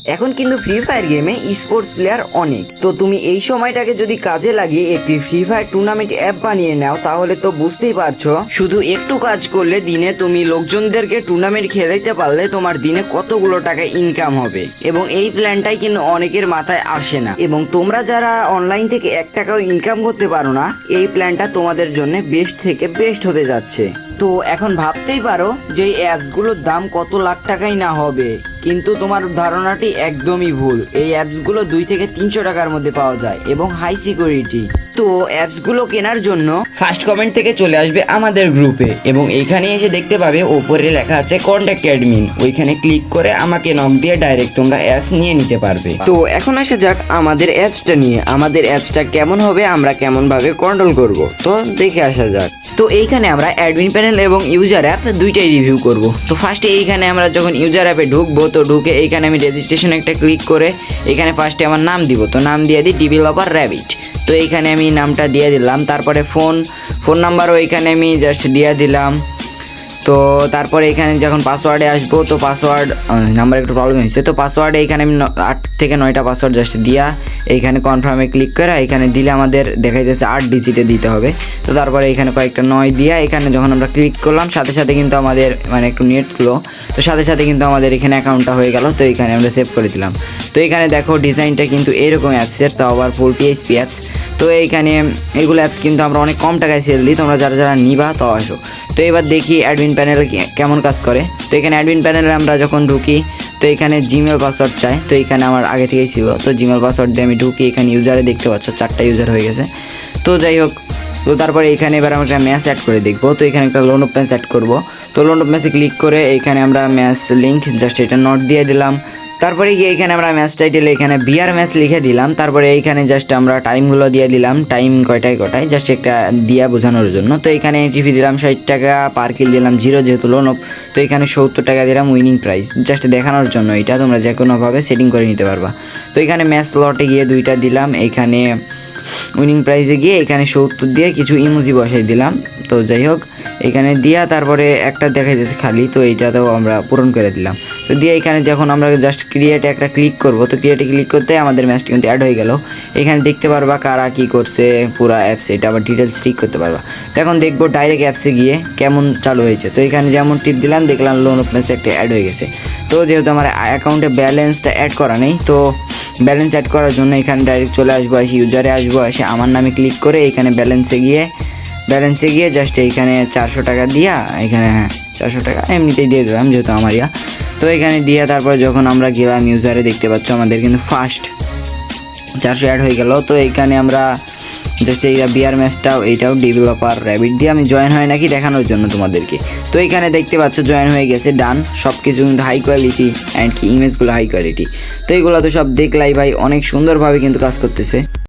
এখন কিন্তু free fire গেমে স্পোর্টস প্লেয়ার অনেক, তো তুমি এই সময়টাকে যদি কাজে লাগিয়ে একটি ফ্রি ফায়ার টুর্নামেন্ট অ্যাপ বানিয়ে নাও তাহলে তো বুঝতেই পারছো শুধু একটু কাজ করলে দিনে তুমি লোকজনদেরকে টুর্নামেন্ট খেলাইতে পারলে তোমার দিনে কতগুলো টাকা ইনকাম হবে। এবং এই প্ল্যানটাই কিন্তু অনেকের মাথায় আসে না, এবং তোমরা যারা অনলাইন থেকে 1 টাকাও ইনকাম করতে পারো না, এই প্ল্যানটা তোমাদের জন্য বেস্ট থেকে বেস্ট হতে যাচ্ছে। তো এখন ভাবতেই পারো যে এই অ্যাপসগুলোর দাম কত লাখ টাকাই না হবে, কিন্তু তোমার ধারণাটি একদমই ভুল। এই অ্যাপসগুলো 2 থেকে 300 টাকার মধ্যে পাওয়া যায় এবং হাই সিকিউরিটি। তো অ্যাপসগুলো কেনার জন্য ফার্স্ট কমেন্ট থেকে চলে আসবে আমাদের গ্রুপে, এবং এইখানে এসে দেখতে পাবে ওপরে লেখা আছে কন্ট্যাক্ট অ্যাডমিন। ওইখানে ক্লিক করে আমাকে নক দিয়ে ডাইরেক্ট তোমরা অ্যাপস নিয়ে নিতে পারবে। তো এখন আসা যাক আমাদের অ্যাপসটা নিয়ে। আমাদের অ্যাপসটা কেমন হবে, আমরা কেমন ভাবে কন্ট্রোল করব, তো দেখে আসা যাক। তো এইখানে আমরা অ্যাডমিন প্যানেল এবং ইউজার অ্যাপ দুইটাই রিভিউ করব। তো ফার্স্টে এইখানে আমরা যখন ইউজার অ্যাপে ঢুকবো, তো ঢুকে এইখানে আমি রেজিস্ট্রেশন একটা ক্লিক করে এখানে ফার্স্টে আমার নাম দিব। তো নাম দিয়ে দিই ডেভেলপার র্যাবিট। তো এইখানে আমি নামটা দিয়ে দিলাম। তারপরে ফোন নাম্বারও এইখানে আমি জাস্ট দিয়ে দিলাম। তো তারপরে এখানে যখন পাসওয়ার্ডে আসবো, তো পাসওয়ার্ড নাম্বার একটু প্রবলেম হয়েছে, তো পাসওয়ার্ডে এখানে আমি 8 থেকে 9টা পাসওয়ার্ড জাস্ট দিয়া এইখানে কনফার্মে ক্লিক করে এখানে দিলে আমাদের দেখাইতেছে 8 ডিজিটে দিতে হবে। তো তারপরে এখানে কয়েকটা 9 দিয়া এখানে যখন আমরা ক্লিক করলাম সাথে সাথে কিন্তু আমাদের মানে একটু নেট স্লো, তো সাথে সাথে কিন্তু আমাদের এখানে অ্যাকাউন্টটা হয়ে গেল। তো এখানে আমরা সেভ করে দিলাম। তো এখানে দেখো ডিজাইনটা কিন্তু এরকম অ্যাপসের, তো আবার ফুল পিএইচপি অ্যাপস। তো এইখানে এগুলো অ্যাপস কিন্তু আমরা অনেক কম টাকায় সেল দিই, তোমরা যারা যারা নিবা তো আসো। তো এবার দেখি অ্যাডমিন প্যানেলে কেমন কাজ করে। তো এখানে অ্যাডমিন প্যানেলে আমরা যখন ঢুকি, তো এখানে জিমেল পাসওয়ার্ড চাই। তো এখানে আমার আগে থেকেই ছিল, তো জিমেল পাসওয়ার্ড দিয়ে আমি ঢুকি। এখানে ইউজারে দেখতে পাচ্ছ 4টা ইউজার হয়ে গেছে। তো যাই হোক, তো তারপরে এখানে এবার আমরা ম্যাচ অ্যাড করে দেখবো। তো এখানে একটা লোন অফ ম্যাচ অ্যাড করবো। তো লোন অফ ম্যাচে ক্লিক করে এইখানে আমরা ম্যাচ লিঙ্ক জাস্ট এটা নোট দিয়ে দিলাম। তারপরে গিয়ে এখানে আমরা ম্যাচ টাইটেলে এখানে বিআর ম্যাচ লিখে দিলাম। তারপরে এইখানে জাস্ট আমরা টাইমগুলো দিয়ে দিলাম, টাইম কয়টায় জাস্ট একটা দিয়া বোঝানোর জন্য। তো এখানে টিভি দিলাম 60 টাকা, পার কিল দিলাম 0 যেহেতু লোন অফ। তো এখানে 70 টাকা দিলাম উইনিং প্রাইস, জাস্ট দেখানোর জন্য। এটা তোমরা যে কোনোভাবে সেটিং করে নিতে পারবা। তো এখানে ম্যাচ লটে গিয়ে 2টা দিলাম। এইখানে উইনিং প্রাইজে গিয়ে এখানে 70 দিয়ে কিছু ইমোজি বসাই দিলাম। তো যাই হোক এখানে দিয়া তারপরে একটা দেখাই যাচ্ছে খালি, তো এইটাতেও আমরা পূরণ করে দিলাম। তো দিয়ে এখানে যখন আমরা জাস্ট ক্রিয়েটে একটা ক্লিক করব, তো ক্রিয়েটে ক্লিক করতে আমাদের ম্যাচটি কিন্তু অ্যাড হয়ে গেল। এখানে দেখতে পারবা কারা কী করছে পুরা অ্যাপসে, এটা আবার ডিটেলস ঠিক করতে পারবা। তো এখন দেখবো ডাইরেক্ট অ্যাপসে গিয়ে কেমন চালু হয়েছে। তো এখানে যেমন টিপ দিলাম দেখলাম লোন অফ ম্যাচ একটা অ্যাড হয়ে গেছে। তো যেহেতু আমার অ্যাকাউন্টে ব্যালেন্সটা অ্যাড করা নেই, তো ব্যালেন্স অ্যাড করার জন্য এখানে ডাইরেক্ট চলে আসবো, এসে ইউজারে আসবো, এসে আমার নামে ক্লিক করে এখানে ব্যালেন্সে গিয়ে জাস্ট এইখানে 400 টাকা দিয়া এখানে 400 টাকা এমনিতেই দিয়ে দিলাম যেহেতু আমার ইয়া। তো এখানে দিয়ে তারপর যখন আমরা গেলাম ইউজারে দেখতে পাচ্ছ আমাদের কিন্তু ফার্স্ট 400 অ্যাড হয়ে গেল। তো এইখানে আমরা জাস্ট এই বিআর ম্যাচটাও এইটাও ডেভেলপার র্যাবিট দিয়ে আমি জয়েন হয় নাকি দেখানোর জন্য তোমাদেরকে। তো এখানে দেখতে পাচ্ছ জয়েন হয়ে গেছে, ডান। সব কিছু কিন্তু হাই কোয়ালিটি অ্যান্ড কি ইমেজগুলো হাই কোয়ালিটি। তো এইগুলো তো সব দেখলাই ভাই অনেক সুন্দরভাবে কিন্তু কাজ করতেছে।